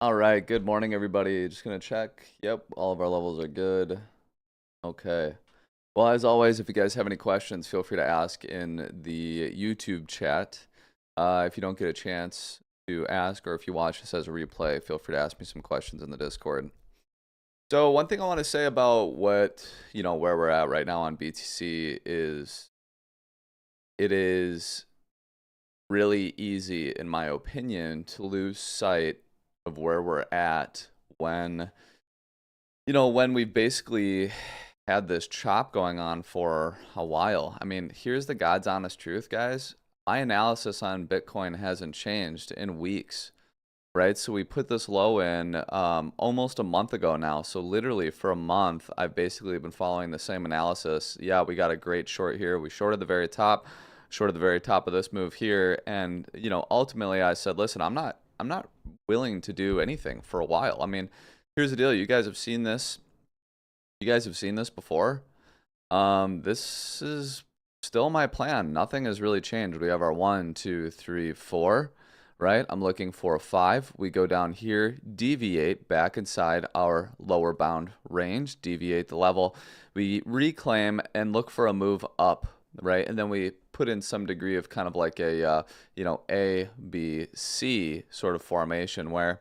All right, good morning, everybody. Just gonna check. Yep, all of our levels are good. Okay. Well, as always, if you guys have any questions, feel free to ask in the YouTube chat. If you don't get a chance to ask, or if you watch this as a replay, feel free to ask me some questions in the Discord. So one thing I want to say about where we're at right now on BTC is it is really easy, in my opinion, to lose sight of where we're at when we've basically had this chop going on for a while. I mean, here's the God's honest truth, guys. My analysis on Bitcoin hasn't changed in weeks, right? So we put this low in almost a month ago now. So literally for a month, I've basically been following the same analysis. Yeah, we got a great short here. We shorted the very top, shorted the very top of this move here. And, ultimately I said, listen, I'm not willing to do anything for a while. I mean, here's the deal. You guys have seen this. You guys have seen this before. This is still my plan. Nothing has really changed. We have our 1, 2, 3, 4, right? I'm looking for a 5. We go down here, deviate back inside our lower bound range, deviate the level. We reclaim and look for a move up, right? And then we put in some degree of kind of like a, A, B, C sort of formation where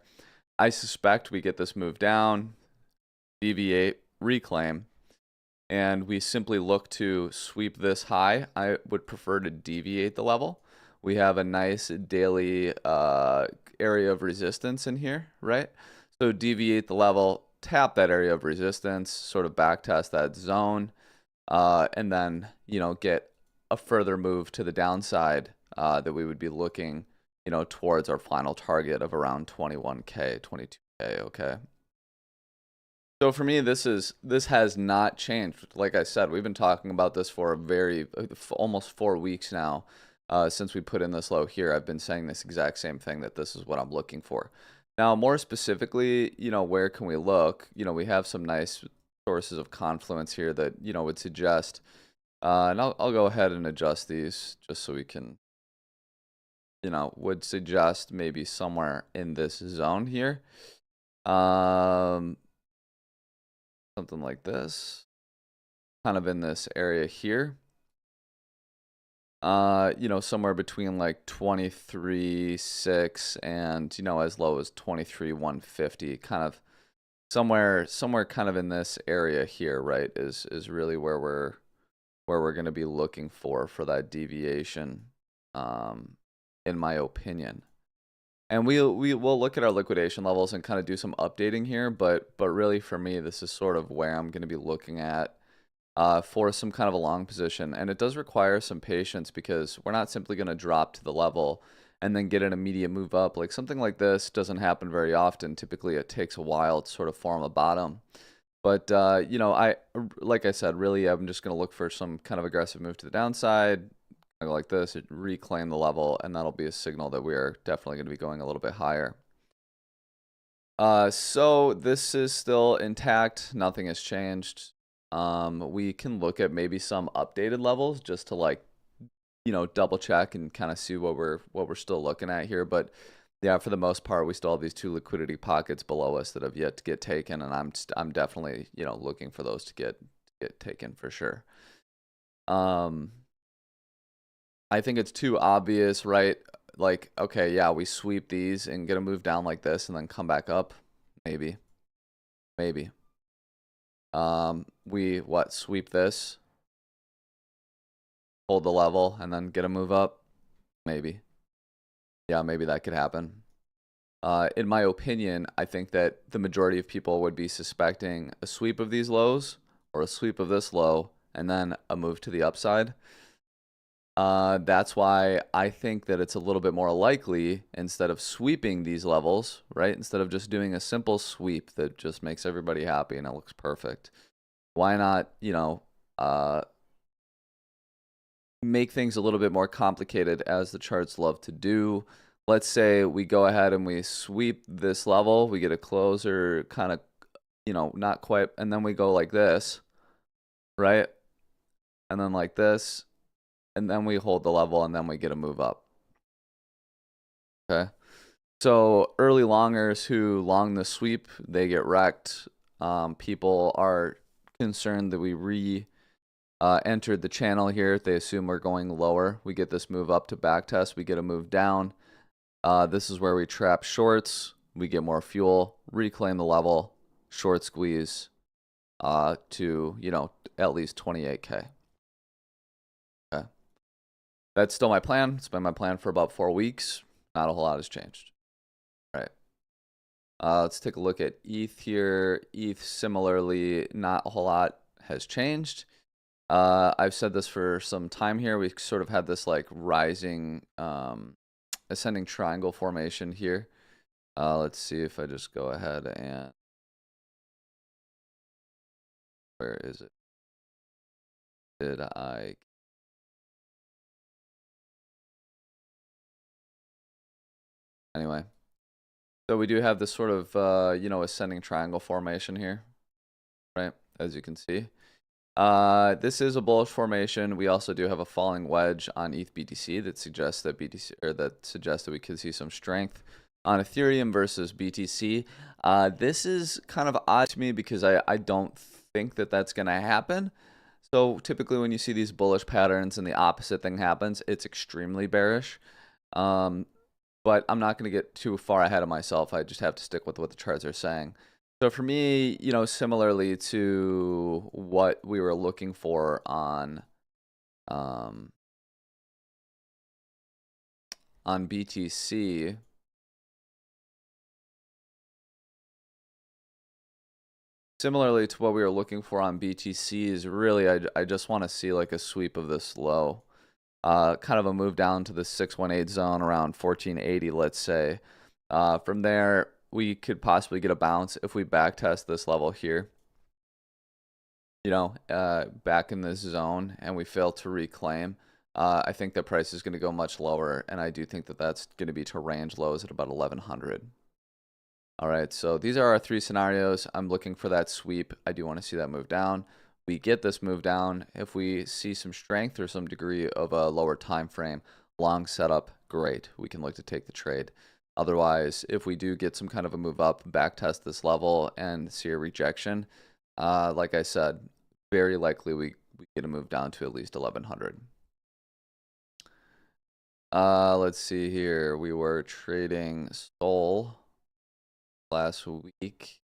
I suspect we get this move down, deviate, reclaim, and we simply look to sweep this high. I would prefer to deviate the level. We have a nice daily area of resistance in here, right? So deviate the level, tap that area of resistance, sort of back test that zone, and then, get a further move to the downside that we would be looking, towards our final target of around 21K, 22K, okay? So for me, this has not changed. Like I said, we've been talking about this for almost 4 weeks now. Since we put in this low here, I've been saying this exact same thing, that this is what I'm looking for. Now, more specifically, where can we look? We have some nice sources of confluence here that, would suggest, and I'll go ahead and adjust these just so we can, would suggest maybe somewhere in this zone here. Something like this, kind of in this area here. Somewhere between like 23.6 and, as low as 23.150, kind of somewhere kind of in this area here, right, is really where we're going to be looking for that deviation, in my opinion. And we'll look at our liquidation levels and kind of do some updating here, but really for me, this is sort of where I'm going to be looking at for some kind of a long position. And it does require some patience because we're not simply going to drop to the level and then get an immediate move up. Like something like this doesn't happen very often. Typically, it takes a while to sort of form a bottom. But, like I said, really, I'm just going to look for some kind of aggressive move to the downside, like this, reclaim the level, and that'll be a signal that we are definitely going to be going a little bit higher. So this is still intact. Nothing has changed. We can look at maybe some updated levels just to double check and kind of see what we're still looking at here. But yeah, for the most part, we still have these 2 liquidity pockets below us that have yet to get taken, and I'm definitely looking for those to get taken for sure. I think it's too obvious, right? Like, okay, yeah, we sweep these and get a move down like this and then come back up. Maybe. We sweep this, hold the level, and then get a move up. Maybe. Yeah, maybe that could happen. In my opinion, I think that the majority of people would be suspecting a sweep of these lows or a sweep of this low and then a move to the upside. That's why I think that it's a little bit more likely, instead of sweeping these levels, right? Instead of just doing a simple sweep that just makes everybody happy and it looks perfect. Why not, make things a little bit more complicated, as the charts love to do. Let's say we go ahead and we sweep this level, we get a closer kind of, not quite, and then we go like this, right? And then like this. And then we hold the level and then we get a move up. Okay. So early longers who long the sweep, they get wrecked. People are concerned that we entered the channel here. They assume we're going lower. We get this move up to back test. We get a move down. This is where we trap shorts. We get more fuel, reclaim the level, short squeeze to, at least 28K. Okay. That's still my plan. It's been my plan for about 4 weeks. Not a whole lot has changed. All right. Let's take a look at ETH here. ETH similarly, not a whole lot has changed. I've said this for some time here. We sort of had this like rising, ascending triangle formation here. Let's see if I just go ahead and, where is it? Did I? Anyway, so we do have this sort of, ascending triangle formation here, right? As you can see. This is a bullish formation. We also do have a falling wedge on ETH BTC that suggests that we could see some strength on Ethereum versus BTC. This is kind of odd to me because I don't think that that's going to happen. So typically when you see these bullish patterns and the opposite thing happens, it's extremely bearish. But I'm not going to get too far ahead of myself. I just have to stick with what the charts are saying. So for me, similarly to what we were looking for on BTC, similarly to what we were looking for on BTC is really, I just want to see like a sweep of this low. Kind of a move down to the 618 zone around 1480, let's say. From there, we could possibly get a bounce if we back test this level here. Back in this zone and we fail to reclaim. I think the price is going to go much lower, and I do think that that's going to be to range lows at about 1100. All right, so these are our 3 scenarios. I'm looking for that sweep. I do want to see that move down. We get this move down. If we see some strength or some degree of a lower time frame, long setup, great. We can look to take the trade. Otherwise, if we do get some kind of a move up, back test this level and see a rejection, like I said, very likely we get a move down to at least 1100. Let's see here. We were trading Sol last week.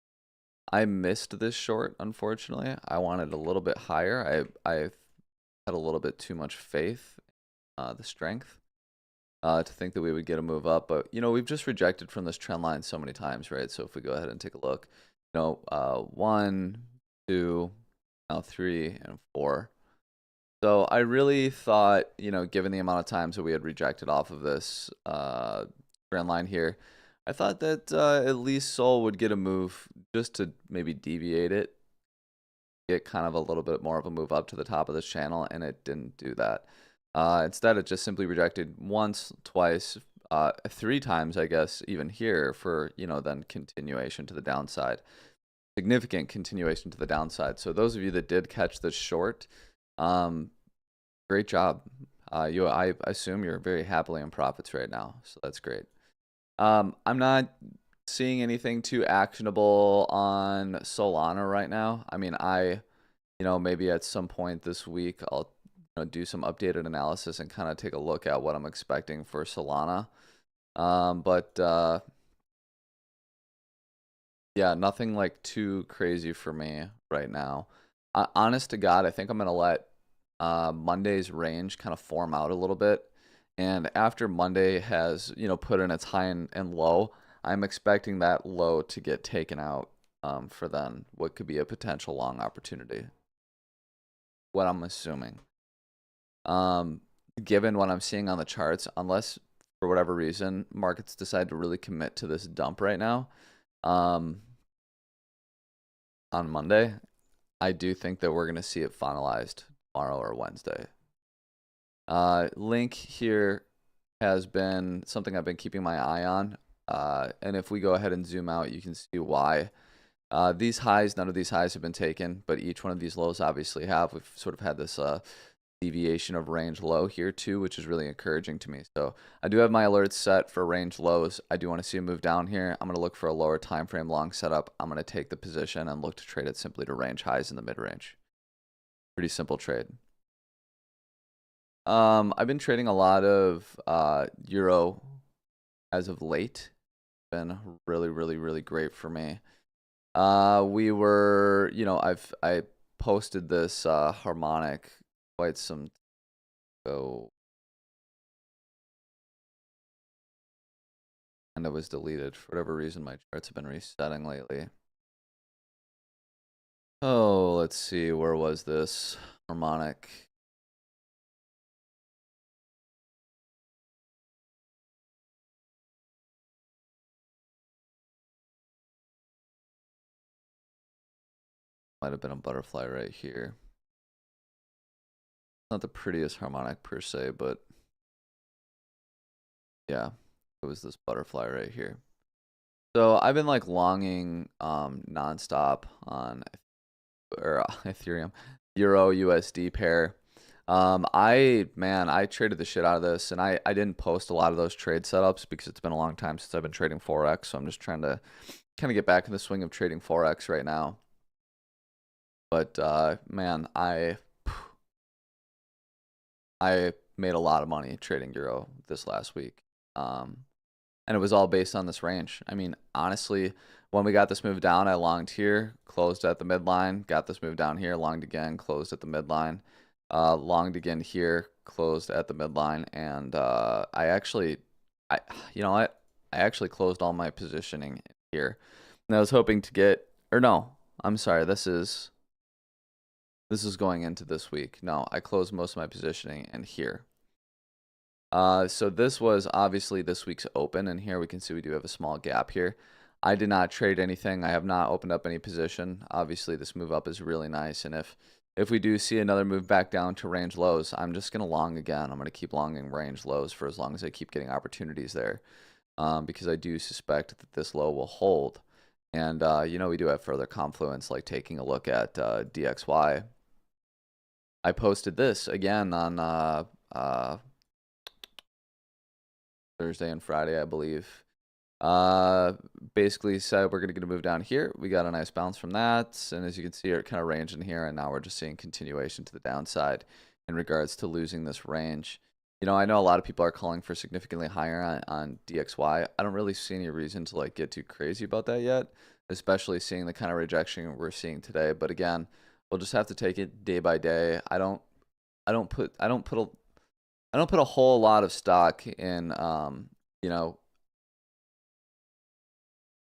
I missed this short, unfortunately. I wanted a little bit higher. I had a little bit too much faith, the strength, to think that we would get a move up. But, we've just rejected from this trend line so many times, right? So if we go ahead and take a look, 1, 2, now 3, and 4. So I really thought, given the amount of times that we had rejected off of this trend line here, I thought that at least Sol would get a move just to maybe deviate it, get kind of a little bit more of a move up to the top of this channel, and it didn't do that. Instead, it just simply rejected once, twice, 3 times, I guess, even here for, then continuation to the downside. Significant continuation to the downside. So those of you that did catch this short, great job. I assume you're very happily in profits right now, so that's great. I'm not seeing anything too actionable on Solana right now. I mean, maybe at some point this week I'll do some updated analysis and kind of take a look at what I'm expecting for Solana. Yeah, nothing like too crazy for me right now. Honest to God, I think I'm gonna let Monday's range kind of form out a little bit. And after Monday has, put in its high and low, I'm expecting that low to get taken out for then what could be a potential long opportunity. What I'm assuming. Given what I'm seeing on the charts, unless for whatever reason markets decide to really commit to this dump right now, on Monday, I do think that we're going to see it finalized tomorrow or Wednesday. Link here has been something I've been keeping my eye on. And if we go ahead and zoom out, you can see why. These highs, none of these highs have been taken, but each one of these lows obviously have. We've sort of had this deviation of range low here too, which is really encouraging to me. So I do have my alerts set for range lows. I do want to see a move down here. I'm going to look for a lower time frame long setup. I'm going to take the position and look to trade it simply to range highs in the mid range. Pretty simple trade. I've been trading a lot of euro as of late. Been really great for me. We were, I posted this harmonic quite some ago, and it was deleted for whatever reason. My charts have been resetting lately. Oh, let's see, where was this harmonic? Might have been a butterfly right here. Not the prettiest harmonic per se, but yeah, it was this butterfly right here. So I've been like longing nonstop on Ethereum, Euro USD pair. I traded the shit out of this, and I didn't post a lot of those trade setups because it's been a long time since I've been trading Forex. So I'm just trying to kind of get back in the swing of trading Forex right now. But man, I made a lot of money trading Euro this last week. And it was all based on this range. I mean, honestly, when we got this move down, I longed here, closed at the midline, got this move down here, longed again, closed at the midline, longed again here, closed at the midline, and you know what? I actually closed all my positioning here. And I was hoping to get, or no, I'm sorry, this is going into this week. No, I closed most of my positioning and here. So this was obviously this week's open, and here we can see we do have a small gap here. I did not trade anything. I have not opened up any position. Obviously, this move up is really nice, and if we do see another move back down to range lows, I'm just going to long again. I'm going to keep longing range lows for as long as I keep getting opportunities there, because I do suspect that this low will hold. And, we do have further confluence, like taking a look at DXY. I posted this again on Thursday and Friday, I believe. Basically said we're going to get a move down here. We got a nice bounce from that. And as you can see, it kind of ranged in here. And now we're just seeing continuation to the downside in regards to losing this range. I know a lot of people are calling for significantly higher on DXY. I don't really see any reason to like get too crazy about that yet, especially seeing the kind of rejection we're seeing today. But again, we'll just have to take it day by day. I don't put a whole lot of stock in,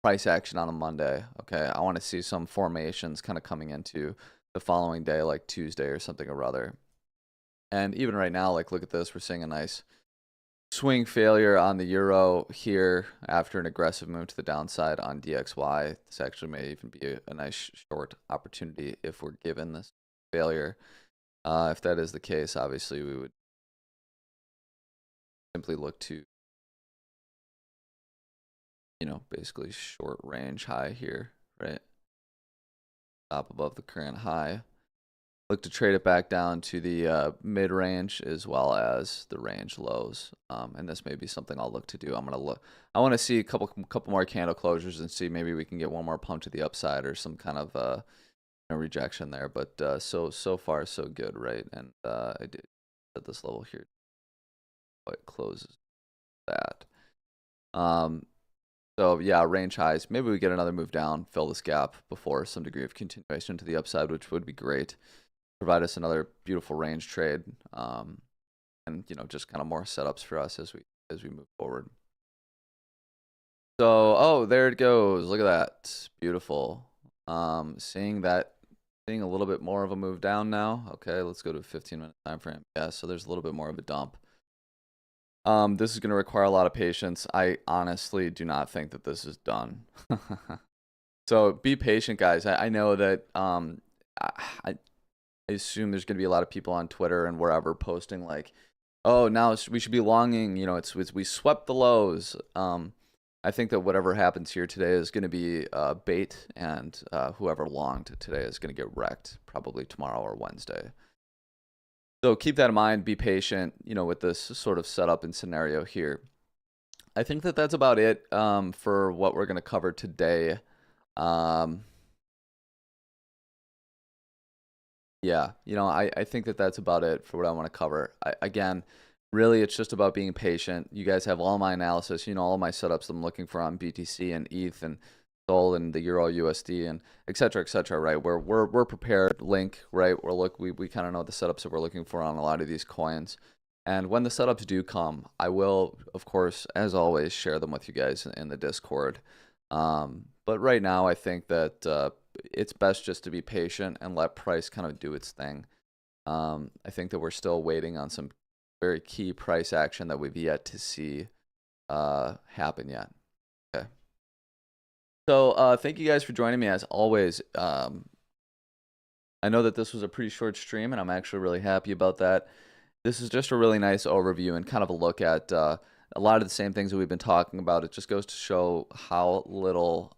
price action on a Monday. Okay, I want to see some formations kind of coming into the following day, like Tuesday or something or other. And even right now, like look at this, we're seeing a nice swing failure on the euro here after an aggressive move to the downside on DXY. This actually may even be a nice short opportunity if we're given this failure. If that is the case, obviously we would simply look to, basically short range high here, right? Stop above the current high. Look to trade it back down to the mid range as well as the range lows. And this may be something I'll look to do. I want to see a couple more candle closures and see maybe we can get one more pump to the upside or some kind of rejection there. But so far so good, right? And I did at this level here. It closes that. So yeah, range highs. Maybe we get another move down, fill this gap before some degree of continuation to the upside, which would be great. Provide us another beautiful range trade, and just kind of more setups for us as we move forward. So oh, there it goes. Look at that, beautiful. Seeing a little bit more of a move down now. Okay, let's go to a 15-minute time frame. Yeah, so there's a little bit more of a dump. This is going to require a lot of patience. I honestly do not think that this is done. So be patient, guys. I know that I assume there's going to be a lot of people on Twitter and wherever posting like, oh, now we should be longing. We swept the lows. I think that whatever happens here today is going to be bait, and whoever longed today is going to get wrecked probably tomorrow or Wednesday. So keep that in mind. Be patient, with this sort of setup and scenario here. I think that that's about it for what we're going to cover today. Yeah, I think that that's about it for what I want to cover. Again, really, it's just about being patient. You guys have all my analysis, all my setups I'm looking for on BTC and ETH and Sol and the Euro USD and et cetera, right? We're prepared. Link, right? We kind of know the setups that we're looking for on a lot of these coins. And when the setups do come, I will, of course, as always, share them with you guys in the Discord. But right now, I think that it's best just to be patient and let price kind of do its thing. I think that we're still waiting on some very key price action that we've yet to see happen yet. Okay. So thank you guys for joining me as always. I know that this was a pretty short stream, and I'm actually really happy about that. This is just a really nice overview and kind of a look at a lot of the same things that we've been talking about. It just goes to show how little,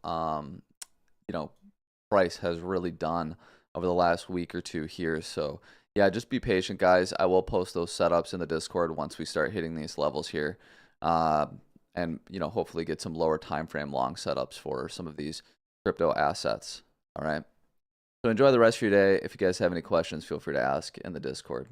price has really done over the last week or two here. So yeah, just be patient, guys. I will post those setups in the Discord once we start hitting these levels here, and hopefully get some lower time frame long setups for some of these crypto assets. All right. So enjoy the rest of your day. If you guys have any questions, feel free to ask in the Discord.